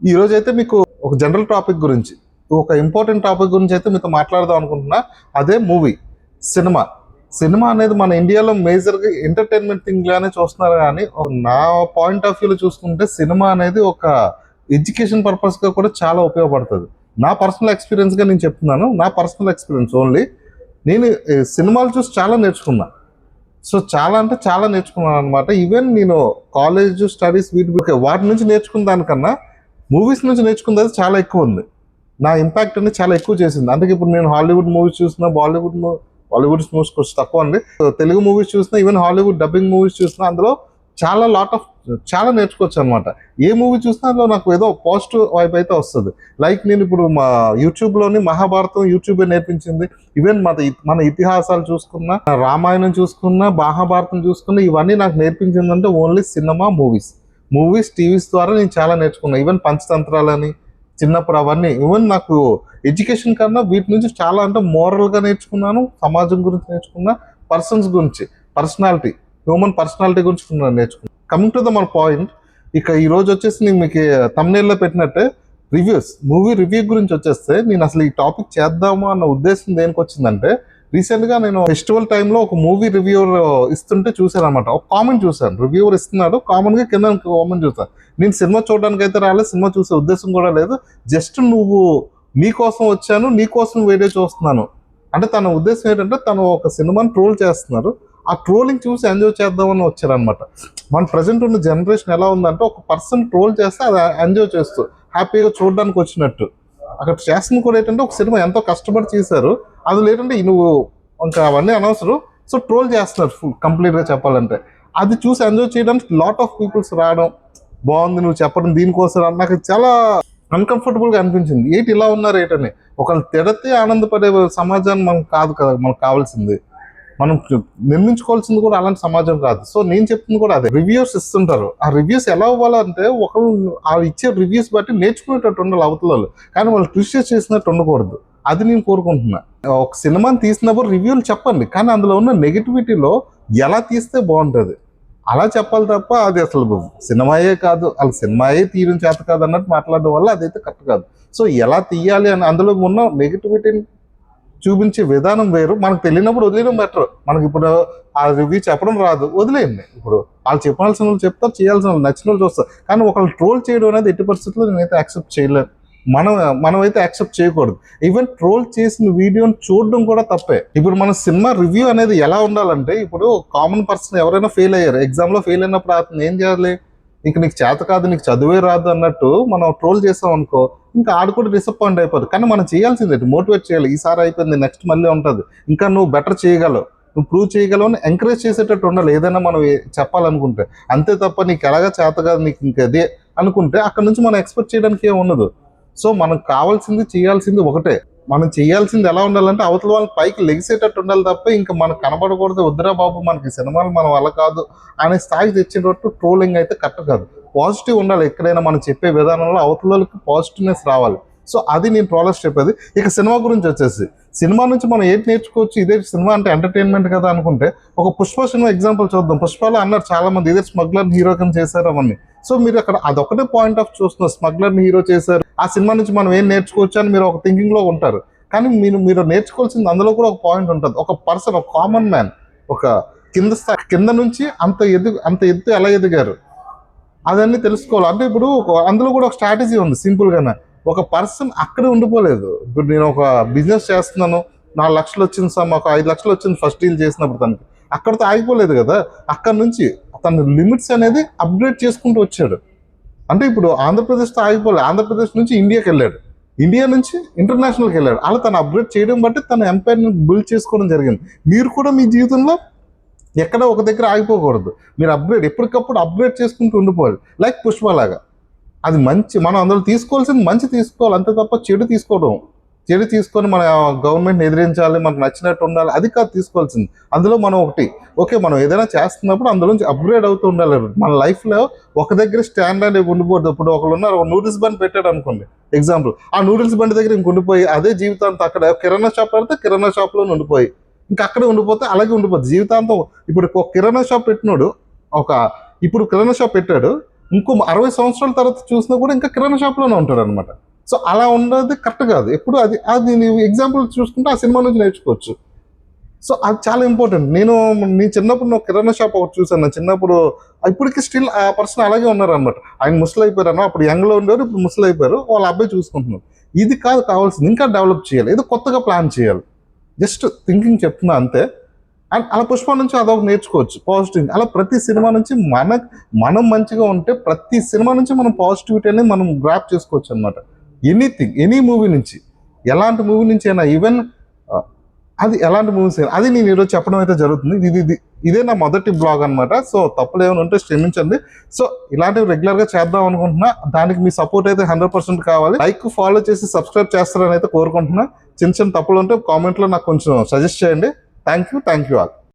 ఈ రోజు అయితే మీకు ఒక జనరల్ టాపిక్ గురించి, ఒక ఇంపార్టెంట్ టాపిక్ గురించి అయితే మీతో మాట్లాడదాం అనుకుంటున్నా. అదే మూవీ, సినిమా. సినిమా అనేది మన ఇండియాలో మేజర్గా ఎంటర్టైన్మెంట్ థింగ్ లానే చూస్తున్నారు, కానీ నా పాయింట్ ఆఫ్ వ్యూలో చూసుకుంటే సినిమా అనేది ఒక ఎడ్యుకేషన్ పర్పస్గా కూడా చాలా ఉపయోగపడుతుంది. నా పర్సనల్ ఎక్స్పీరియన్స్గా నేను చెప్తున్నాను, నా పర్సనల్ ఎక్స్పీరియన్స్ ఓన్లీ. నేను సినిమాలు చూసి చాలా నేర్చుకున్నా. సో చాలా అంటే చాలా నేర్చుకున్నాను అనమాట. ఈవెన్ నేను కాలేజ్ స్టడీస్ వాటి నుంచి నేర్చుకున్న దానికన్నా మూవీస్ నుంచి నేర్చుకున్నది చాలా ఎక్కువ ఉంది. నా ఇంపాక్ట్ అనేది చాలా ఎక్కువ చేసింది. అందుకే ఇప్పుడు నేను హాలీవుడ్ మూవీస్ చూసినా, బాలీవుడ్ మూవీస్ కొంచెం తక్కువ అండి, తెలుగు మూవీస్ చూసినా, ఈవెన్ హాలీవుడ్ డబ్బింగ్ మూవీస్ చూసినా అందులో చాలా నేర్చుకోవచ్చు అనమాట. ఏ మూవీ చూసినా అందులో నాకు ఏదో పాజిటివ్ వైబ్ అయితే వస్తుంది. లైక్ నేను ఇప్పుడు మా యూట్యూబ్లోని మహాభారతం యూట్యూబే నేర్పించింది. ఈవెన్ మన ఇతిహాసాలు చూసుకున్నా, రామాయణం చూసుకున్నా, మహాభారతం చూసుకున్నా, ఇవన్నీ నాకు నేర్పించిందంటే ఓన్లీ సినిమా, మూవీస్ టీవీస్ ద్వారా నేను చాలా నేర్చుకున్నా. ఈవెన్ పంచతంత్రాలని చిన్నప్పుడు అవన్నీ, ఈవెన్ నాకు ఎడ్యుకేషన్ కన్నా వీటి నుంచి చాలా అంటే మోరల్గా నేర్చుకున్నాను, సమాజం గురించి నేర్చుకున్నా, పర్సన్స్ గురించి, హ్యూమన్ పర్సనాలిటీ గురించి నేర్చుకున్నాను. కమింగ్ టు ద మన పాయింట్, ఇక ఈ రోజు వచ్చేసి నేను మీకు thumbnail లో పెట్టినట్టే మూవీ రివ్యూ గురించి వచ్చేస్తే, నేను అసలు ఈ టాపిక్ చేద్దాము అన్న ఉద్దేశం దేనికి వచ్చిందంటే, రీసెంట్గా నేను ఫెస్టివల్ టైంలో ఒక మూవీ రివ్యూవర్ ఇస్తుంటే చూశాను అనమాట. ఒక కామెంట్ చూశాను, రివ్యూవర్ ఇస్తున్నాడు, కామన్గా కింద కామెంట్ చూసాను. నేను సినిమా చూడడానికి అయితే రాలేదు, సినిమా చూసే ఉద్దేశం కూడా లేదు. జస్ట్ నీకోసం వచ్చాను, నీకోసం వీడియో చూస్తున్నాను అంటే తన ఉద్దేశం ఏంటంటే, తను ఒక సినిమాని ట్రోల్ చేస్తున్నారు, ఆ ట్రోలింగ్ చూసి ఎంజాయ్ చేద్దామని వచ్చారనమాట. మన ప్రజెంట్ ఉన్న జనరేషన్ ఎలా ఉందంటే, ఒక పర్సన్ ట్రోల్ చేస్తే అది ఎంజాయ్ చేస్తూ హ్యాపీగా చూడడానికి వచ్చినట్టు. అక్కడ చేస్తుంది కూడా ఏంటంటే, ఒక సినిమా ఎంతో కష్టపడి చేశారు, అది ఏంటంటే నువ్వు ఇంకా అవన్నీ అనవసరం, సో ట్రోల్ చేస్తున్నారు కంప్లీట్గా చెప్పాలంటే. అది చూసి ఎంజాయ్ చేయడానికి లాట్ ఆఫ్ పీపుల్స్ రావడం, బాగుంది నువ్వు చెప్పడం దీనికోసం, నాకు చాలా అన్కంఫర్టబుల్గా అనిపించింది. ఏంటి ఇలా ఉన్నారు ఏంటని. ఒకళ్ళు తిడితే ఆనందపడే సమాజాన్ని మనకు కాదు కదా మనకు కావాల్సింది. మనం నిర్మించుకోవాల్సింది కూడా అలాంటి సమాజం కాదు. సో నేను చెప్తుంది కూడా అదే. రివ్యూస్ ఇస్తుంటారు, ఆ రివ్యూస్ ఎలా ఇవ్వాలంటే, ఒకళ్ళు ఆ ఇచ్చే రివ్యూస్ బట్టి నేర్చుకునేటట్టు ఉండాలి అవతల, కానీ వాళ్ళు క్రిటిసైజ్ చేసినట్టు ఉండకూడదు. అది నేను కోరుకుంటున్నా. ఒక సినిమాని తీసినప్పుడు రివ్యూలు చెప్పండి, కానీ అందులో ఉన్న నెగిటివిటీలో ఎలా తీస్తే బాగుంటుంది అలా చెప్పాలి తప్ప, అది అసలు సినిమాయే కాదు, అసలు సినిమాయే తీయడం చేత కాదు అన్నట్టు మాట్లాడడం వల్ల అదైతే కరెక్ట్ కాదు. సో ఎలా తీయాలి అని అందులో ఉన్న నెగిటివిటీని చూపించే విధానం వేరు. మనకు తెలియనప్పుడు వదిలేయడం బెటర్. మనకి ఇప్పుడు ఆ రివ్యూ చెప్పడం రాదు, వదిలేయండి. ఇప్పుడు వాళ్ళు చెప్పాల్సిన వాళ్ళు చెప్తారు, చేయాల్సిన వాళ్ళు నచ్చిన వాళ్ళు చూస్తారు, కానీ ఒకళ్ళు ట్రోల్ చేయడం అనేది ఎట్టి పరిస్థితుల్లో నేనైతే యాక్సెప్ట్ చేయలేను. మనమైతే యాక్సెప్ట్ చేయకూడదు. ఈవెన్ ట్రోల్ చేసిన వీడియోని చూడడం కూడా తప్పే. ఇప్పుడు మన సినిమా రివ్యూ అనేది ఎలా ఉండాలంటే, ఇప్పుడు కామన్ పర్సన్ ఎవరైనా ఫెయిల్ అయ్యారు, ఎగ్జామ్లో ఫెయిల్ అయినప్పుడు అతను ఏం చేయాలి, ఇంక నీకు చేత కాదు, నీకు చదువే రాదు అన్నట్టు మనం ట్రోల్ చేసాం అనుకో, ఇంకా ఆడు కూడా డిసప్పాయింట్ అయిపోతుంది. కానీ మనం చేయాల్సిందే, మోటివేట్ చేయాలి. ఈసారి అయిపోయింది, నెక్స్ట్ మళ్ళీ ఉంటుంది, ఇంకా నువ్వు బెటర్ చేయగలవు, నువ్వు ప్రూవ్ చేయగలవు అని ఎంకరేజ్ చేసేటట్టు ఉండాలి ఏదైనా మనం చెప్పాలనుకుంటే. అంతే తప్ప నీకు ఎలాగా చేత కాదు, నీకు ఇంకదే అనుకుంటే అక్కడ నుంచి మనం ఎక్స్పెక్ట్ చేయడానికి ఏం ఉండదు. సో మనకు కావాల్సింది, చేయాల్సింది ఒకటే. మనం చేయాల్సింది ఎలా ఉండాలంటే, అవతల వాళ్ళకి పైకి లెగిసేటట్టు ఉండాలి తప్ప, ఇంకా మనకు కనబడకూడదు, వద్దురా బాబు మనకి సినిమాలు మన వల్ల కాదు అనే స్థాయికి తెచ్చేటట్టు ట్రోలింగ్ అయితే కరెక్ట్ కాదు. పాజిటివ్ ఉండాలి ఎక్కడైనా మనం చెప్పే విధానంలో, అవతల వాళ్ళకి పాజిటివ్నెస్ రావాలి. సో అది నేను ట్రోలర్స్ చెప్పేది. ఇక సినిమా గురించి వచ్చేసి, సినిమా నుంచి మనం ఏంటి నేర్చుకోవచ్చు, ఇదే సినిమా అంటే ఎంటర్టైన్మెంట్ కదా అనుకుంటే, ఒక పుష్ప సినిమా ఎగ్జాంపుల్ చూద్దాం. పుష్పలో అన్నారు చాలా మంది, ఇదే స్మగ్లర్ హీరో కింద చేశారు అవన్నీ. సో మీరు అక్కడ అదొకటే పాయింట్ ఆఫ్ చూస్తున్నారు, స్మగ్లర్ని హీరో చేశారు, ఆ సినిమా నుంచి మనం ఏం నేర్చుకోవచ్చు అని మీరు ఒక థింకింగ్ లో ఉంటారు. కానీ మీరు నేర్చుకోవాల్సింది అందులో కూడా ఒక పాయింట్ ఉంటుంది. ఒక పర్సన్, ఒక కామన్ మ్యాన్, ఒక కింద నుంచి అంత ఎత్తు ఎలా ఎదిగారు అదన్నీ తెలుసుకోవాలి. అంటే ఇప్పుడు అందులో కూడా ఒక స్ట్రాటజీ ఉంది. సింపుల్ గానే, ఒక పర్సన్ అక్కడే ఉండిపోలేదు. ఇప్పుడు నేను ఒక బిజినెస్ చేస్తున్నాను, 4 లక్షలు వచ్చింది సార్, మాకు 5 లక్షలు వచ్చింది ఫస్ట్ డీల్ చేసినప్పుడు, తనకి అక్కడితో ఆగిపోలేదు కదా. అక్కడ నుంచి తన లిమిట్స్ అనేది అప్గ్రేడ్ చేసుకుంటూ వచ్చాడు. అంటే ఇప్పుడు ఆంధ్రప్రదేశ్తో ఆగిపోలేదు, ఆంధ్రప్రదేశ్ నుంచి ఇండియాకి వెళ్ళాడు, ఇండియా నుంచి ఇంటర్నేషనల్కి వెళ్ళాడు. అలా తను అప్గ్రేడ్ చేయడం బట్టి తన ఎంపైర్ని బిల్డ్ చేసుకోవడం జరిగింది. మీరు కూడా మీ జీవితంలో ఎక్కడ ఒక దగ్గర ఆగిపోకూడదు, మీరు ఎప్పటికప్పుడు అప్గ్రేడ్ చేసుకుంటూ ఉండిపోవాలి. లైక్ పుష్పలాగా, అది మంచి, మనం అందులో తీసుకోవాల్సింది మంచి తీసుకోవాలి, అంతే తప్ప చెడు తీసుకొని మన గవర్నమెంట్ని ఎదిరించాలి, మనకు నచ్చినట్టు ఉండాలి, అది కాదు తీసుకోవాల్సింది. అందులో మనం మనం ఏదైనా చేస్తున్నప్పుడు అందులోంచి అప్గ్రేడ్ అవుతూ ఉండాలి. మన లైఫ్లో ఒక దగ్గర స్టాండ్ అనేది ఉండిపోతుంది. ఇప్పుడు ఒకళ్ళు ఉన్నారు, ఒక నూడిల్స్ బండి పెట్టాడు అనుకోండి ఎగ్జాంపుల్, ఆ నూడిల్స్ బండి దగ్గర ఇంక ఉండిపోయి అదే జీవితాంతం, అక్కడ కిరాణా షాప్ పెడితే కిరాణా షాప్లో ఉండిపోయి ఇంకా అక్కడే ఉండిపోతే అలాగే ఉండిపోతుంది జీవితాంతం. ఇప్పుడు ఒక కిరాణా షాప్ పెట్టినోడు, ఇప్పుడు కిరాణా షాప్ పెట్టాడు, ఇంకో 60 సంవత్సరాల తర్వాత చూసినా కూడా ఇంకా కిరాణా షాప్లోనే ఉంటాడు అనమాట. సో అలా ఉండదు కరెక్ట్ కాదు. ఎప్పుడు అది అది నీవు ఎగ్జాంపుల్ చూసుకుంటే ఆ సినిమా నుంచి నేర్చుకోవచ్చు. సో అది చాలా ఇంపార్టెంట్. నీ చిన్నప్పుడు నువ్వు కిరాణా షాప్ ఒకటి చూసాను. నా చిన్నప్పుడు ఇప్పటికి స్టిల్ ఆ పర్సన్ అలాగే ఉన్నారనమాట. ఆయన ముసలి అయిపోయారు, అప్పుడు యంగ్లో ఉండేవారు, ఇప్పుడు ముసలి అయిపోయారు, వాళ్ళ అబ్బాయి చూసుకుంటున్నారు. ఇది కాదు కావాల్సింది, ఇంకా డెవలప్ చేయాలి, ఏదో కొత్తగా ప్లాన్ చేయాలి. జస్ట్ థింకింగ్ చెప్తున్నా అంతే. అండ్ అలా పుష్ప నుంచి అదొక నేర్చుకోవచ్చు పాజిటివ్. అలా ప్రతి సినిమా నుంచి మనం మంచిగా ఉంటే ప్రతి సినిమా నుంచి మనం పాజిటివిటీ అనేది మనం గ్రాప్ చేసుకోవచ్చు అనమాట. ఎనీథింగ్, ఎనీ మూవీ నుంచి, ఎలాంటి మూవీ నుంచి అయినా, ఈవెన్ అది ఎలాంటి మూవీస్ అది నేను ఈరోజు చెప్పడం అయితే జరుగుతుంది. ఇదే నా మొదటి బ్లాగ్ అనమాట. సో తప్పులు ఏమైనా ఉంటే క్షమించండి. సో ఇలాంటివి రెగ్యులర్ గా చేద్దాం అనుకుంటున్నా. దానికి మీ సపోర్ట్ అయితే 100% కావాలి. లైక్ ఫాలో చేసి సబ్స్క్రైబ్ చేస్తారని అయితే కోరుకుంటున్నా. చిన్న చిన్న తప్పులు ఉంటే కామెంట్ లో నాకు కొంచెం సజెస్ట్ చేయండి. Thank you all.